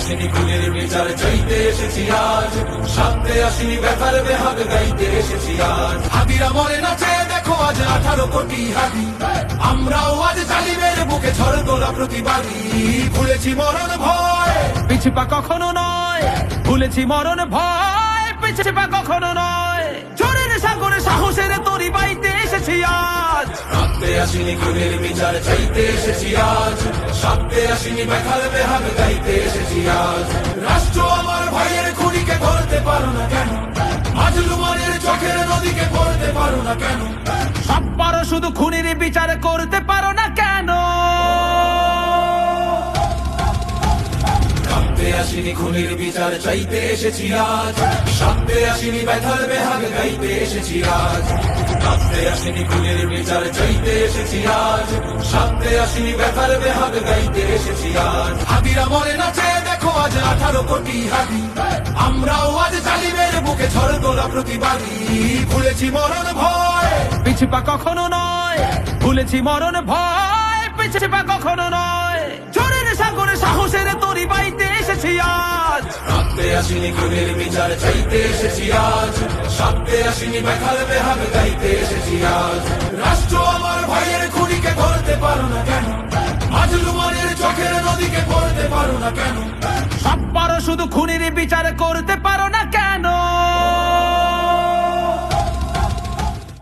আসিনি খুনের বিচার চাইতে এসেছি আজ, সাথে আসিনি ব্যথার বেহাগ গাইতে এসেছি আজ। হাতিরা মরে না চেয়ে দেখো আজ 18 কোটি হাতি, আমরাও আজ জালিমের বুকে ঝড় তোলা প্রতিবাদী। ভুলেছি মরণ ভয়, পিছপা কখনো নয়, ভুলেছি মরণ ভয়, পিছপা কখনো নয়। ঝড়ের সাগরে সাহসের তরি বাইতে এসেছি আজ। রাতে আসিনি খুনের বিচার চাইতে এসেছি আজ, সাথে আসিনি ব্যথার বেহাগ গাইতে এসেছি আজ। রাষ্ট্র আমার ভাইয়ের খুনিকে ধরতে পারো না কেন, মাজলুমানের চোখের নদীকে পড়তে পারো না কেন। সব পারো শুধু খুনির বিচার করতে পারো না কেন। রাতে আসিনি খুনের বিচার চাইতে এসেছি আজ, সাথে আসিনি ব্যথার বেহাগ গাইতে এসেছি আজ। রাতে আসিনি খুনের বিচার চাইতে এসেছি আজ, সাথে আসিনি ব্যথার বেহাগ গাইতে এসেছি আজ। হাতিরা মরে না চেয়ে দেখো আজ 18 কোটি হাতি, আমরাও আজ জালিমের বুকে ঝড় তোলা প্রতিবাদী। ভুলেছি মরণ ভয়, পিছপা কখনো নয়, ভুলেছি মরণ ভয়, পিছপা কখনো নয়। ঝড়ের সাগরে সাহসের তরি বাইতে এসেছি আজ। রাতে আসিনি খুনের বিচার চাইতে এসেছি আজ, সাথে আসিনি ব্যথার বেহাগ গাইতে এসেছি আজ। রাষ্ট্র আমার ভাইয়ের খুনিকে ধরতে পারো না কেন, মাজলুমানের চোখের নদীকে পড়তে পারো না কেন। সব পারো শুধু খুনির বিচার করতে পারো না কেন।